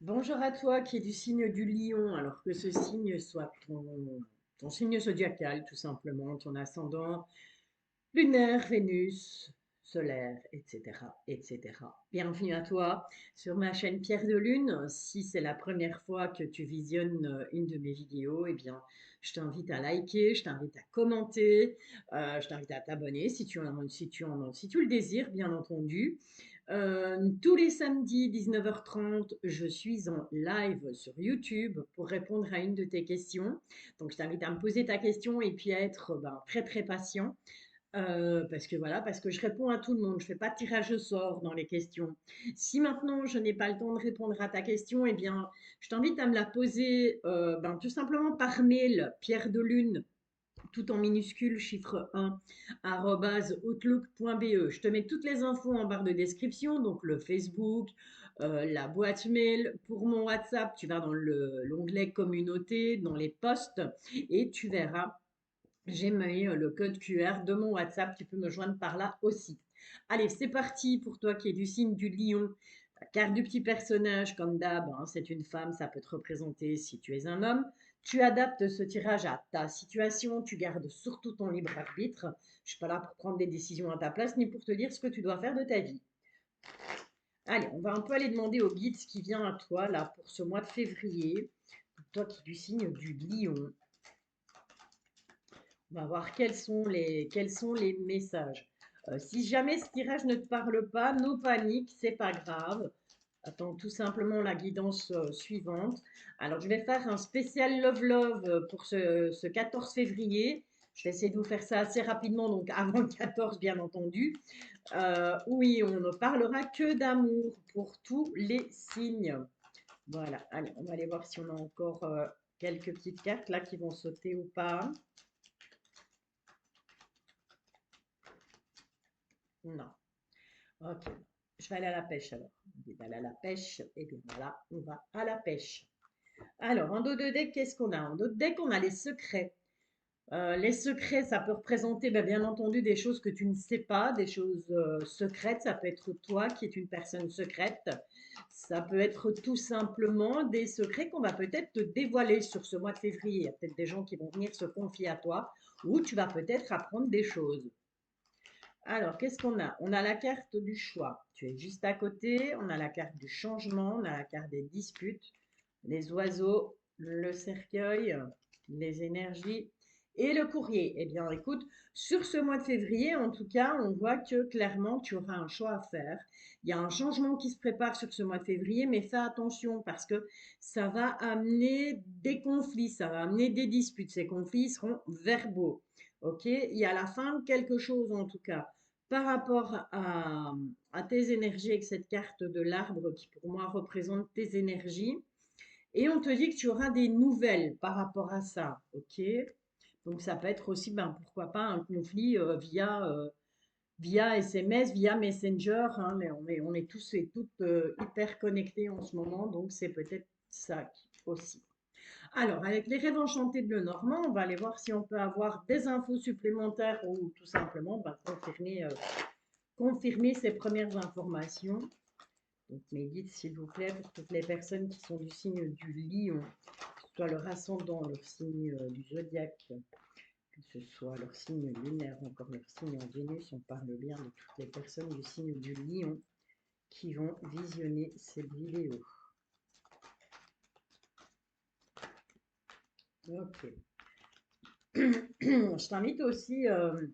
Bonjour à toi qui es du signe du lion, alors que ce signe soit ton signe zodiacal, tout simplement, ton ascendant lunaire, Vénus, solaire, etc., etc. Bienvenue à toi sur ma chaîne Pierre de Lune. Si c'est la première fois que tu visionnes une de mes vidéos, eh bien, je t'invite à liker, je t'invite à commenter, je t'invite à t'abonner si tu le désires, bien entendu. Tous les samedis 19h30, je suis en live sur YouTube pour répondre à une de tes questions. Donc, je t'invite à me poser ta question et puis à être très très patient. Parce que voilà, parce que je réponds à tout le monde, je fais pas de tirage au sort dans les questions. Si maintenant je n'ai pas le temps de répondre à ta question, eh bien, je t'invite à me la poser tout simplement par mail, Pierre de Lune, tout en minuscule, chiffre 1, outlook.be. Je te mets toutes les infos en barre de description, donc le Facebook, la boîte mail. Pour mon WhatsApp, tu vas dans l'onglet communauté, dans les posts, et tu verras, j'ai mis le code QR de mon WhatsApp, tu peux me joindre par là aussi. Allez, c'est parti pour toi qui es du signe du lion. La carte du petit personnage, comme d'hab, hein, c'est une femme, ça peut te représenter si tu es un homme. Tu adaptes ce tirage à ta situation, tu gardes surtout ton libre arbitre. Je ne suis pas là pour prendre des décisions à ta place, ni pour te dire ce que tu dois faire de ta vie. Allez, on va un peu aller demander au guide ce qui vient à toi là pour ce mois de février. Toi qui es du signe du lion. On va voir quels sont les messages. Si jamais ce tirage ne te parle pas, no panique, c'est pas grave. Attends tout simplement la guidance suivante. Alors, je vais faire un spécial Love Love pour ce 14 février. Je vais essayer de vous faire ça assez rapidement, donc avant le 14, bien entendu. Oui, on ne parlera que d'amour pour tous les signes. Voilà, allez, on va aller voir si on a encore quelques petites cartes là qui vont sauter ou pas. Non. Ok, je vais aller à la pêche alors. On dit d'aller à la pêche, et bien voilà, on va à la pêche. Alors, en dos de deck, qu'est-ce qu'on a? En dos de deck, on a les secrets. Les secrets, ça peut représenter bien entendu des choses que tu ne sais pas, des choses secrètes. Ça peut être toi qui es une personne secrète. Ça peut être tout simplement des secrets qu'on va peut-être te dévoiler sur ce mois de février. Il y a peut-être des gens qui vont venir se confier à toi ou tu vas peut-être apprendre des choses. Alors, qu'est-ce qu'on a? On a la carte du choix. Tu es juste à côté. On a la carte du changement. On a la carte des disputes, les oiseaux, le cercueil, les énergies et le courrier. Eh bien, écoute, sur ce mois de février, en tout cas, on voit que clairement, tu auras un choix à faire. Il y a un changement qui se prépare sur ce mois de février, mais fais attention parce que ça va amener des conflits, ça va amener des disputes. Ces conflits seront verbaux. Ok, il y a la fin de quelque chose en tout cas par rapport à tes énergies avec cette carte de l'arbre qui pour moi représente tes énergies. Et on te dit que tu auras des nouvelles par rapport à ça. Ok, donc ça peut être aussi, pourquoi pas, un conflit via SMS, via Messenger. Hein, mais on est tous et toutes hyper connectés en ce moment, donc c'est peut-être ça aussi. Alors, avec les rêves enchantés de Lenormand, on va aller voir si on peut avoir des infos supplémentaires ou tout simplement confirmer ces premières informations. Donc, mes guides, s'il vous plaît, pour toutes les personnes qui sont du signe du lion, que ce soit leur ascendant, leur signe du zodiaque, que ce soit leur signe lunaire, encore leur signe en Vénus, on parle bien de toutes les personnes du signe du lion qui vont visionner cette vidéo. Ok. Je t'invite aussi, il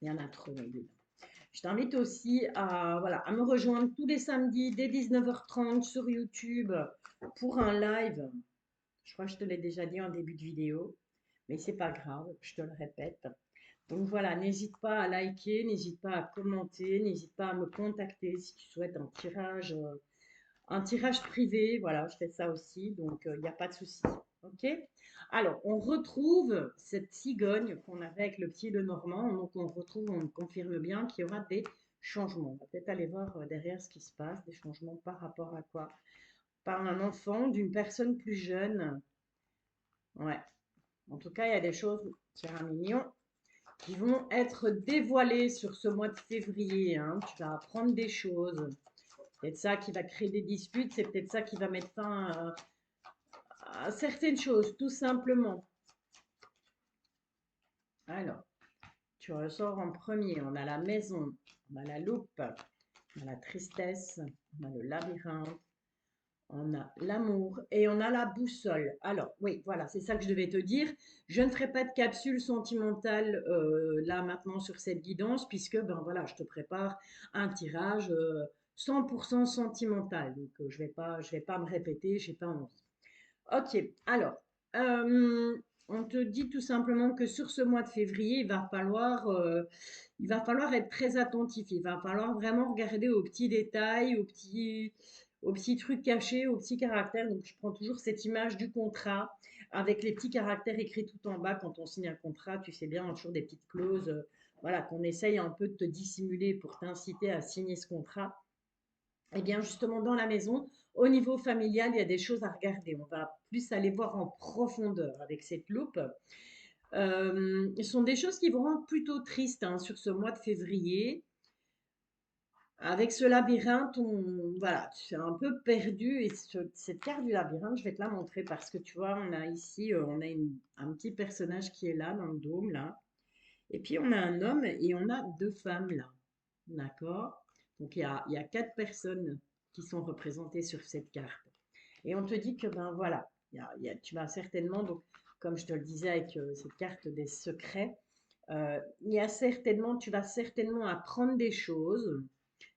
y en a trop, mes guides. Je t'invite aussi à me rejoindre tous les samedis dès 19h30 sur YouTube pour un live. Je crois que je te l'ai déjà dit en début de vidéo, mais c'est pas grave, je te le répète. Donc voilà, n'hésite pas à liker, n'hésite pas à commenter, n'hésite pas à me contacter si tu souhaites un tirage privé. Voilà, je fais ça aussi, donc il n'y a pas de souci. Ok? Alors, on retrouve cette cigogne qu'on avait avec le pied de Normand. Donc, on confirme bien qu'il y aura des changements. On va peut-être aller voir derrière ce qui se passe, des changements par rapport à quoi? Par un enfant, d'une personne plus jeune. Ouais. En tout cas, il y a des choses, c'est un mignon, qui vont être dévoilées sur ce mois de février. Hein. Tu vas apprendre des choses. peut-être ça qui va créer des disputes, c'est peut-être ça qui va mettre fin à certaines choses, tout simplement. Alors, tu ressors en premier. On a la maison, on a la loupe, on a la tristesse, on a le labyrinthe, on a l'amour et on a la boussole. Alors, oui, voilà, c'est ça que je devais te dire. Je ne ferai pas de capsule sentimentale là maintenant sur cette guidance puisque, ben voilà, je te prépare un tirage 100% sentimental. Donc, je vais pas me répéter, j'ai pas envie. Ok, alors, on te dit tout simplement que sur ce mois de février, il va falloir être très attentif. Il va falloir vraiment regarder aux petits détails, aux petits trucs cachés, aux petits caractères. Donc, je prends toujours cette image du contrat avec les petits caractères écrits tout en bas quand on signe un contrat. Tu sais bien, on a toujours des petites clauses, voilà, qu'on essaye un peu de te dissimuler pour t'inciter à signer ce contrat. Eh bien, justement, dans la maison, au niveau familial, il y a des choses à regarder. On va plus aller voir en profondeur avec cette loupe. Ce sont des choses qui vont rendre plutôt triste hein, sur ce mois de février. Avec ce labyrinthe, voilà, tu es un peu perdu. Et cette carte du labyrinthe, je vais te la montrer parce que tu vois, on a ici, on a un petit personnage qui est là, dans le dôme, là. Et puis, on a un homme et on a deux femmes, là. D'accord? Donc, il y a quatre personnes qui sont représentées sur cette carte. Et on te dit que, ben voilà, tu vas certainement, donc, comme je te le disais avec cette carte des secrets, tu vas certainement apprendre des choses.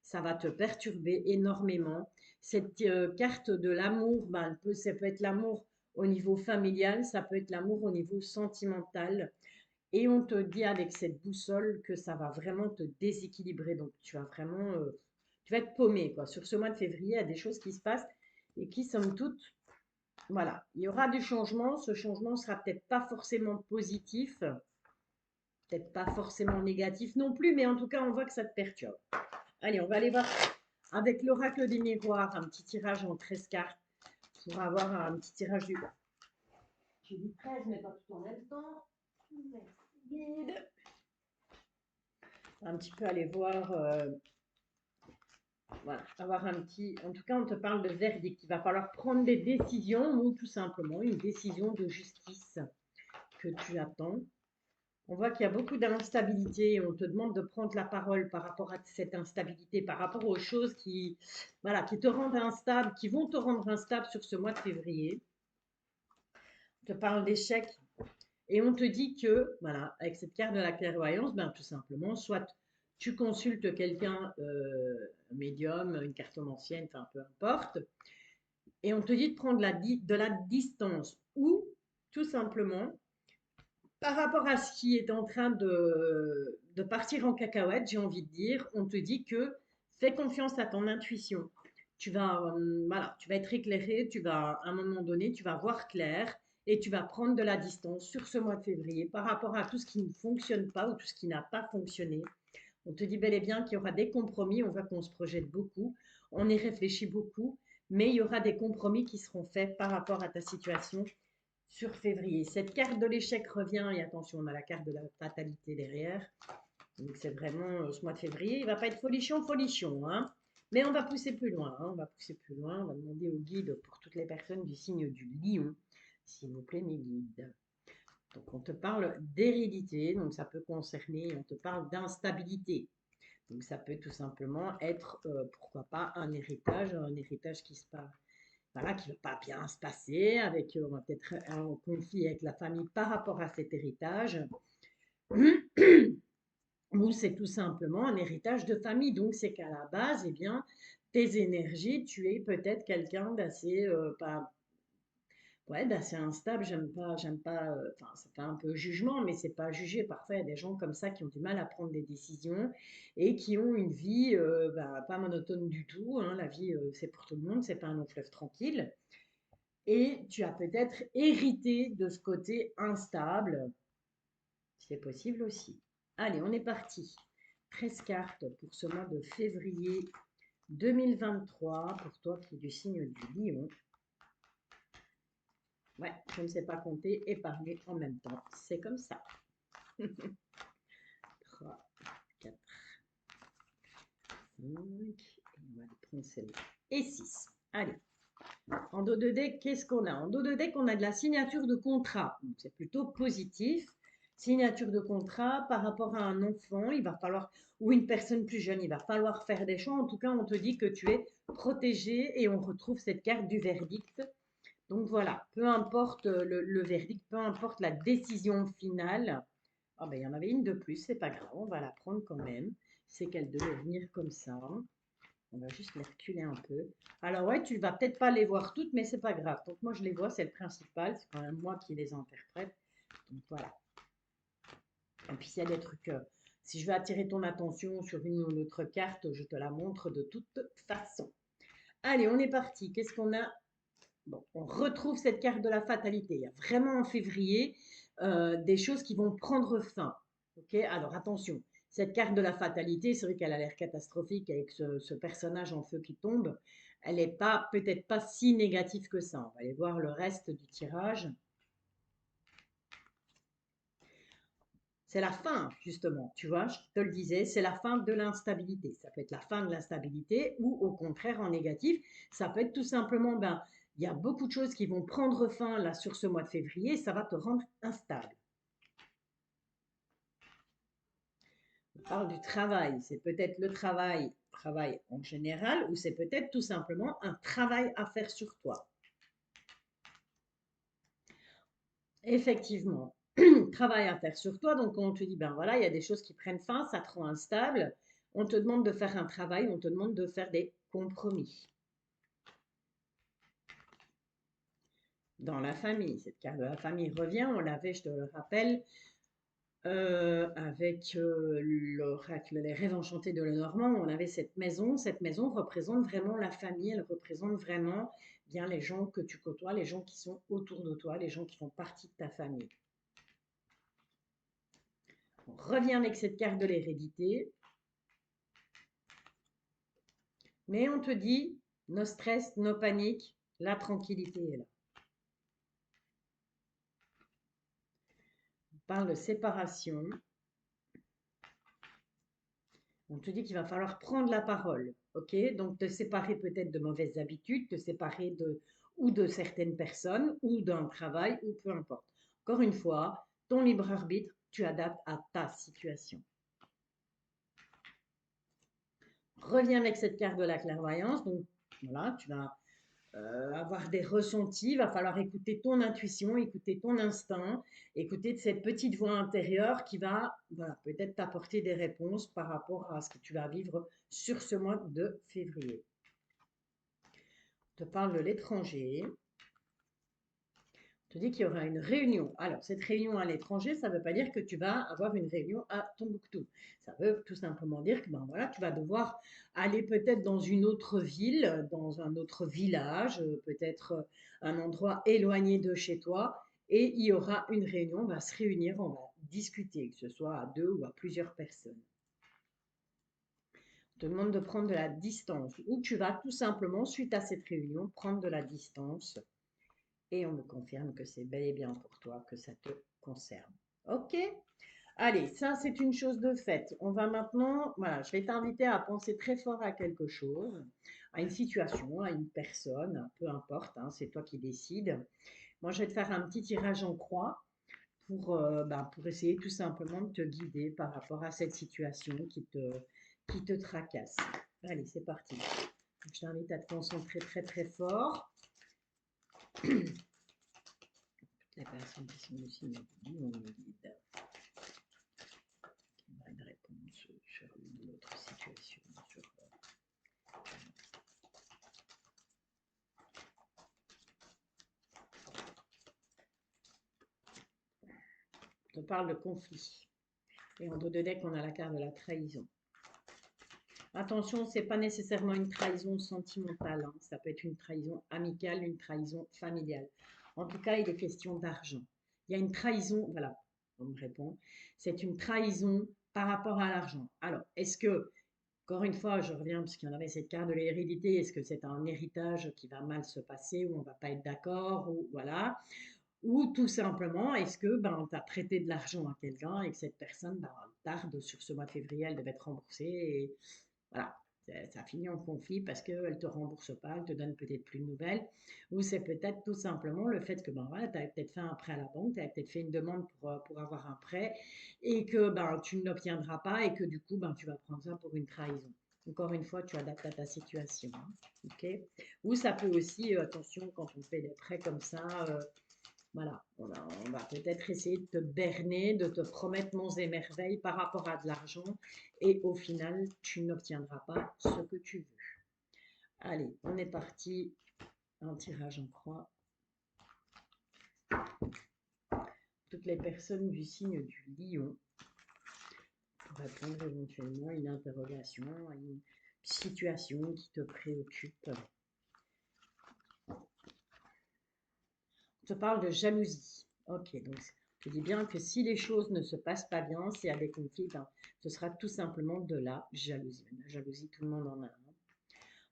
Ça va te perturber énormément. Cette carte de l'amour, ben, ça peut être l'amour au niveau familial, ça peut être l'amour au niveau sentimental. Et on te dit avec cette boussole que ça va vraiment te déséquilibrer. Donc, tu vas être paumé, quoi. Sur ce mois de février, il y a des choses qui se passent et qui, somme toute, voilà, il y aura du changement. Ce changement sera peut-être pas forcément positif, peut-être pas forcément négatif non plus, mais en tout cas, on voit que ça te perturbe. Allez, on va aller voir avec l'oracle des miroirs, un petit tirage en 13 cartes pour avoir un petit tirage du... J'ai dit 13, mais pas tout en même temps. Merci, guide. Un petit peu aller voir, voilà, avoir un petit... En tout cas, on te parle de verdict. Il va falloir prendre des décisions ou tout simplement une décision de justice que tu attends. On voit qu'il y a beaucoup d'instabilité et on te demande de prendre la parole par rapport à cette instabilité, par rapport aux choses qui, voilà, qui te rendent instable, qui vont te rendre instable sur ce mois de février. On te parle d'échec et on te dit que, voilà, avec cette carte de la clairvoyance, ben, tout simplement, soit tu consultes quelqu'un, un médium, une cartomancienne, enfin peu importe, et on te dit de prendre de la distance ou tout simplement par rapport à ce qui est en train de partir en cacahuète, j'ai envie de dire, on te dit que fais confiance à ton intuition. Voilà, tu vas être éclairé, à un moment donné, tu vas voir clair et tu vas prendre de la distance sur ce mois de février par rapport à tout ce qui ne fonctionne pas ou tout ce qui n'a pas fonctionné. On te dit bel et bien qu'il y aura des compromis, on voit qu'on se projette beaucoup, on y réfléchit beaucoup, mais il y aura des compromis qui seront faits par rapport à ta situation sur février. Cette carte de l'échec revient, et attention, on a la carte de la fatalité derrière. Donc c'est vraiment ce mois de février, il ne va pas être folichon, folichon, hein. Mais on va pousser plus loin, hein, on va pousser plus loin, on va demander au guide pour toutes les personnes du signe du lion, s'il vous plaît mes guides. Donc on te parle d'hérédité, donc ça peut concerner, on te parle d'instabilité. Donc ça peut tout simplement être, pourquoi pas, un héritage qui se passe, voilà, qui ne va pas bien se passer, on va peut-être un conflit avec la famille par rapport à cet héritage, ou c'est tout simplement un héritage de famille. Donc c'est qu'à la base, eh bien, tes énergies, tu es peut-être quelqu'un d'assez, pas, ouais, d'assez instable. J'aime pas, enfin, ça fait un peu jugement, mais c'est pas jugé. Parfois, il y a des gens comme ça qui ont du mal à prendre des décisions et qui ont une vie, pas monotone du tout, hein. La vie, c'est pour tout le monde, c'est pas un long fleuve tranquille. Et tu as peut-être hérité de ce côté instable. C'est possible aussi. Allez, on est parti. 13 cartes pour ce mois de février 2023, pour toi qui es du signe du lion. Ouais, je ne sais pas compter et parler en même temps. C'est comme ça. 3, 4, 5, et On va aller prendre celle-là. Et 6. Allez. En dos de deck, qu'est-ce qu'on a? En dos de deck, on a de la signature de contrat. C'est plutôt positif. Signature de contrat par rapport à un enfant, il va falloir, ou une personne plus jeune, il va falloir faire des choix. En tout cas, on te dit que tu es protégé et on retrouve cette carte du verdict. Donc voilà, peu importe le verdict, peu importe la décision finale. Ah ben, il y en avait une de plus, c'est pas grave, on va la prendre quand même. C'est qu'elle devait venir comme ça. On va juste les reculer un peu. Alors ouais, tu vas peut-être pas les voir toutes, mais c'est pas grave. Donc moi je les vois, c'est le principal. C'est quand même moi qui les interprète. Donc voilà. Et puis s'il y a des trucs, si je veux attirer ton attention sur une ou l'autre carte, je te la montre de toute façon. Allez, on est parti. Qu'est-ce qu'on a? Bon, on retrouve cette carte de la fatalité. Il y a vraiment en février des choses qui vont prendre fin. Ok, alors attention, cette carte de la fatalité, c'est vrai qu'elle a l'air catastrophique avec ce personnage en feu qui tombe. Elle n'est pas, peut-être pas si négative que ça. On va aller voir le reste du tirage. C'est la fin, justement, tu vois, je te le disais, c'est la fin de l'instabilité. Ça peut être la fin de l'instabilité ou au contraire en négatif, ça peut être tout simplement, ben, il y a beaucoup de choses qui vont prendre fin là sur ce mois de février, ça va te rendre instable. On parle du travail, c'est peut-être le travail en général, ou c'est peut-être tout simplement un travail à faire sur toi. Effectivement, travail à faire sur toi. Donc, quand on te dit, ben voilà, il y a des choses qui prennent fin, ça te rend instable, on te demande de faire un travail, on te demande de faire des compromis. Dans la famille, cette carte de la famille revient, on l'avait, je te le rappelle, avec l'oracle Les Rêves Enchantés de Lenormand, on avait cette maison. Cette maison représente vraiment la famille, elle représente vraiment bien les gens que tu côtoies, les gens qui sont autour de toi, les gens qui font partie de ta famille. On revient avec cette carte de l'hérédité. Mais on te dit, no stress, no panique, la tranquillité est là. On parle de séparation. On te dit qu'il va falloir prendre la parole, ok? Donc te séparer peut-être de mauvaises habitudes, te séparer ou de certaines personnes, ou d'un travail, ou peu importe. Encore une fois, ton libre arbitre, tu adaptes à ta situation. Reviens avec cette carte de la clairvoyance. Donc voilà, tu vas avoir des ressentis, il va falloir écouter ton intuition, écouter ton instinct, écouter cette petite voix intérieure qui va voilà, peut-être t'apporter des réponses par rapport à ce que tu vas vivre sur ce mois de février. Je te parle de l'étranger. Je te dis qu'il y aura une réunion. Alors, cette réunion à l'étranger, ça ne veut pas dire que tu vas avoir une réunion à Tombouctou. Ça veut tout simplement dire que ben voilà, tu vas devoir aller peut-être dans une autre ville, dans un autre village, peut-être un endroit éloigné de chez toi, et il y aura une réunion, on va se réunir, on va discuter, que ce soit à 2 ou à plusieurs personnes. On te demande de prendre de la distance, ou tu vas tout simplement, suite à cette réunion, prendre de la distance et on me confirme que c'est bel et bien pour toi, que ça te concerne. Ok? Allez, ça c'est une chose de faite. On va maintenant, voilà, je vais t'inviter à penser très fort à quelque chose, à une situation, à une personne, peu importe, hein, c'est toi qui décides. Moi, je vais te faire un petit tirage en croix pour essayer tout simplement de te guider par rapport à cette situation qui te tracasse. Allez, c'est parti. Je t'invite à te concentrer très très fort. Les personnes qui sont ici me guident. Une réponse sur une autre situation. On parle de conflit. Et en dos de deck, on a la carte de la trahison. Attention, ce n'est pas nécessairement une trahison sentimentale. Hein. Ça peut être une trahison amicale, une trahison familiale. En tout cas, il est question d'argent. Il y a une trahison, voilà, on me répond, c'est une trahison par rapport à l'argent. Alors, est-ce que, encore une fois, je reviens parce qu'il y en avait cette carte de l'hérédité, est-ce que c'est un héritage qui va mal se passer, ou on ne va pas être d'accord, ou voilà. Ou tout simplement, est-ce que ben, tu as prêté de l'argent à quelqu'un et que cette personne ben, tarde sur ce mois de février, elle devait être remboursée et voilà. Ça finit en conflit parce qu'elle ne te rembourse pas, elle te donne peut-être plus de nouvelles, ou c'est peut-être tout simplement le fait que ben, voilà, tu avais peut-être fait un prêt à la banque, tu avais peut-être fait une demande pour avoir un prêt et que ben, tu ne l'obtiendras pas et que du coup ben, tu vas prendre ça pour une trahison. Encore une fois, tu adaptes à ta situation. Hein, ok. Ou ça peut aussi, attention, quand on fait des prêts comme ça, voilà, on va peut-être essayer de te berner, de te promettre monts et merveilles par rapport à de l'argent et au final, tu n'obtiendras pas ce que tu veux. Allez, on est parti. Un tirage en croix. Toutes les personnes du signe du lion pour répondre éventuellement à une interrogation, à une situation qui te préoccupe. On te parle de jalousie. Ok, donc je dis bien que si les choses ne se passent pas bien, s'il y a des conflits, ben, ce sera tout simplement de la jalousie. La jalousie, tout le monde en a. Hein.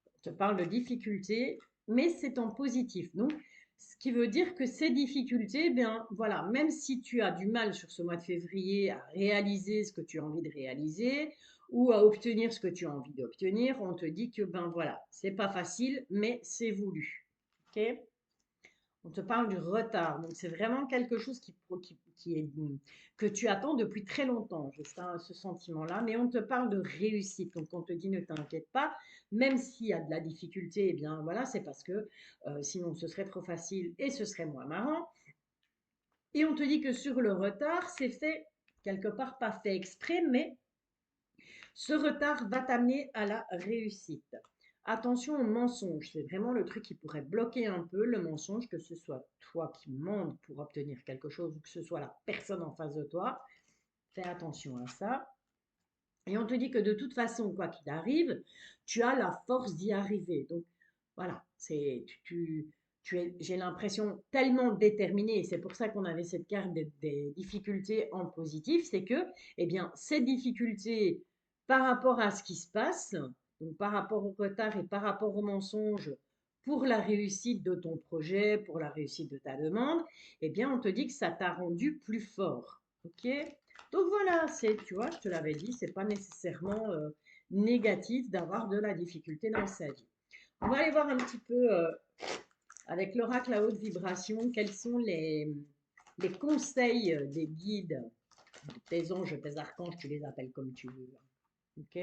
On te parle de difficultés, mais c'est en positif. Donc, ce qui veut dire que ces difficultés, bien voilà, même si tu as du mal sur ce mois de février à réaliser ce que tu as envie de réaliser ou à obtenir ce que tu as envie d'obtenir, on te dit que ben voilà, c'est pas facile, mais c'est voulu. Ok. On te parle du retard. Donc, c'est vraiment quelque chose qui est, que tu attends depuis très longtemps, juste ce sentiment-là. Mais on te parle de réussite. Donc, on te dit ne t'inquiète pas, même s'il y a de la difficulté, eh bien voilà, c'est parce que sinon ce serait trop facile et ce serait moins marrant. Et on te dit que sur le retard, c'est fait quelque part, pas fait exprès, mais ce retard va t'amener à la réussite. Attention au mensonge, c'est vraiment le truc qui pourrait bloquer un peu le mensonge, que ce soit toi qui mens pour obtenir quelque chose ou que ce soit la personne en face de toi. Fais attention à ça. Et on te dit que de toute façon, quoi qu'il arrive, tu as la force d'y arriver. Donc voilà, tu es, j'ai l'impression, tellement déterminé, et c'est pour ça qu'on avait cette carte des difficultés en positif, c'est que, eh bien, ces difficultés par rapport à ce qui se passe, donc par rapport au retard et par rapport au mensonge, pour la réussite de ton projet, pour la réussite de ta demande, eh bien, on te dit que ça t'a rendu plus fort. Ok? Donc voilà, c'est, tu vois, je te l'avais dit, c'est pas nécessairement négatif d'avoir de la difficulté dans sa vie. On va aller voir un petit peu avec l'oracle à haute vibration, quels sont les conseils des guides, tes anges, tes archanges, tu les appelles comme tu veux. Ok.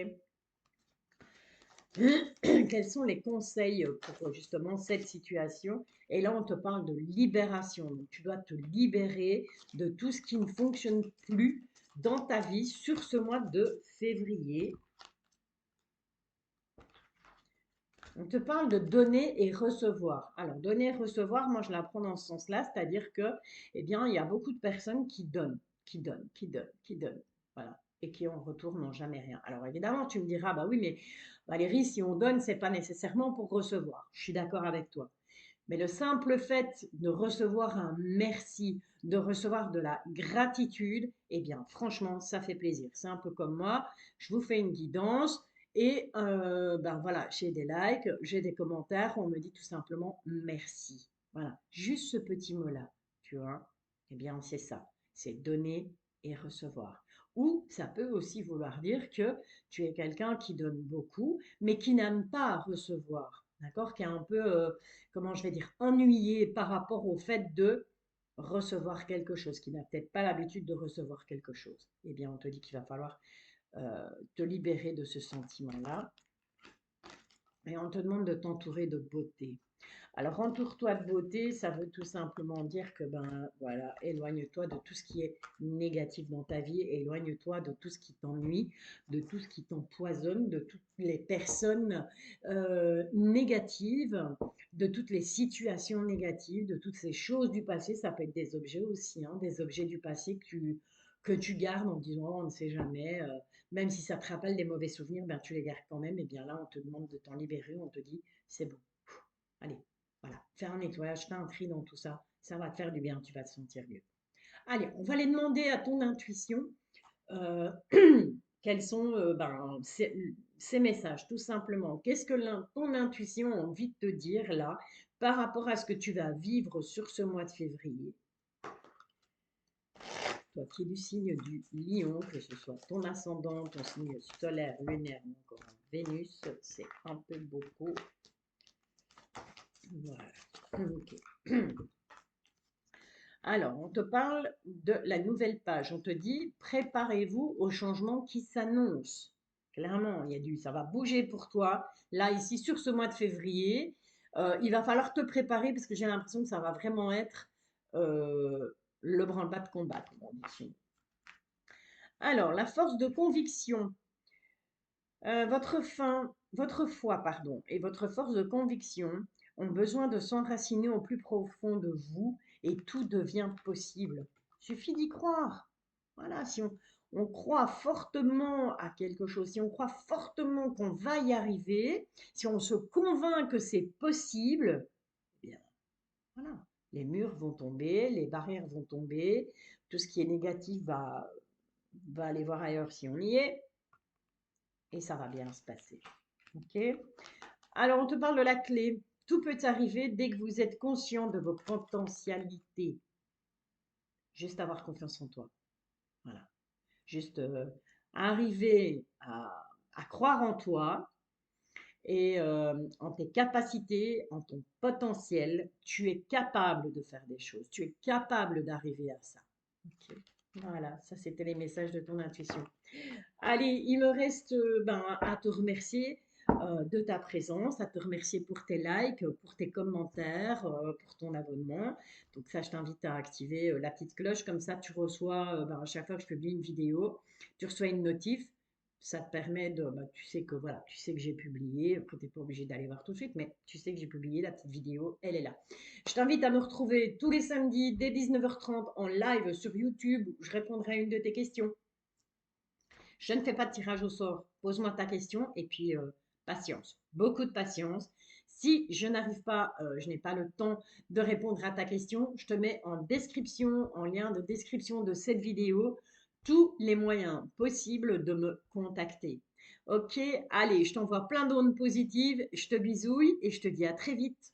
Quels sont les conseils pour justement cette situation? Et là, on te parle de libération. Donc, tu dois te libérer de tout ce qui ne fonctionne plus dans ta vie sur ce mois de février. On te parle de donner et recevoir. Alors, donner et recevoir, moi, je la prends dans ce sens-là, c'est-à-dire que, eh bien, il y a beaucoup de personnes qui donnent, qui donnent, qui donnent, qui donnent. Voilà. Et qui, en retour, n'ont jamais rien. Alors, évidemment, tu me diras, bah oui, mais Valérie, si on donne, c'est pas nécessairement pour recevoir. Je suis d'accord avec toi. Mais le simple fait de recevoir un merci, de recevoir de la gratitude, eh bien, franchement, ça fait plaisir. C'est un peu comme moi, je vous fais une guidance et ben voilà, j'ai des likes, j'ai des commentaires, on me dit tout simplement merci. Voilà, juste ce petit mot-là, tu vois, eh bien, c'est ça, c'est donner et recevoir. Ou ça peut aussi vouloir dire que tu es quelqu'un qui donne beaucoup, mais qui n'aime pas recevoir, d'accord, qui est un peu comment je vais dire, ennuyé par rapport au fait de recevoir quelque chose, qui n'a peut-être pas l'habitude de recevoir quelque chose. Eh bien, on te dit qu'il va falloir te libérer de ce sentiment-là. Et on te demande de t'entourer de beauté. Alors, entoure-toi de beauté, ça veut tout simplement dire que, ben voilà, éloigne-toi de tout ce qui est négatif dans ta vie, éloigne-toi de tout ce qui t'ennuie, de tout ce qui t'empoisonne, de toutes les personnes négatives, de toutes les situations négatives, de toutes ces choses du passé. Ça peut être des objets aussi, hein, des objets du passé que tu gardes en disant, oh, on ne sait jamais, même si ça te rappelle des mauvais souvenirs, ben, tu les gardes quand même. Et bien là, on te demande de t'en libérer, on te dit, c'est bon. Allez, voilà, faire un nettoyage, faire un tri dans tout ça, ça va te faire du bien, tu vas te sentir mieux. Allez, on va aller demander à ton intuition euh, quels sont ben, ces messages, tout simplement. Qu'est-ce que ton intuition a envie de te dire là par rapport à ce que tu vas vivre sur ce mois de février? Toi qui es du signe du lion, que ce soit ton ascendant, ton signe solaire, lunaire ou encore Vénus, c'est un peu beaucoup. Voilà. Ok. Alors, on te parle de la nouvelle page. On te dit, préparez-vous au changement qui s'annonce. Clairement, ça va bouger pour toi. Là, ici, sur ce mois de février, il va falloir te préparer parce que j'ai l'impression que ça va vraiment être le branle-bas de combat, comme on dit chez nous. Alors, la force de conviction. Votre foi, pardon, et votre force de conviction ont besoin de s'enraciner au plus profond de vous et tout devient possible. Il suffit d'y croire. Voilà, si on croit fortement à quelque chose, si on croit fortement qu'on va y arriver, si on se convainc que c'est possible, eh bien, voilà, les murs vont tomber, les barrières vont tomber, tout ce qui est négatif va aller voir ailleurs si on y est, et ça va bien se passer. Ok? Alors, on te parle de la clé. Tout peut arriver dès que vous êtes conscient de vos potentialités. Juste avoir confiance en toi. Voilà. Juste arriver à croire en toi et en tes capacités, en ton potentiel. Tu es capable de faire des choses. Tu es capable d'arriver à ça. Ok. Voilà, ça c'était les messages de ton intuition. Allez, il me reste à te remercier de ta présence, à te remercier pour tes likes, pour tes commentaires, pour ton abonnement. Donc ça, je t'invite à activer la petite cloche, comme ça tu reçois, à chaque fois que je publie une vidéo, tu reçois une notif. Ça te permet tu sais que voilà, tu sais que j'ai publié. Après, tu n'es pas obligé d'aller voir tout de suite, mais tu sais que j'ai publié la petite vidéo, elle est là. Je t'invite à me retrouver tous les samedis dès 19h30 en live sur YouTube où je répondrai à une de tes questions. Je ne fais pas de tirage au sort. Pose-moi ta question et puis patience, beaucoup de patience. Si je n'arrive pas, je n'ai pas le temps de répondre à ta question, je te mets en description, en lien de description de cette vidéo, tous les moyens possibles de me contacter. Ok, allez, je t'envoie plein d'ondes positives, je te bisouille et je te dis à très vite.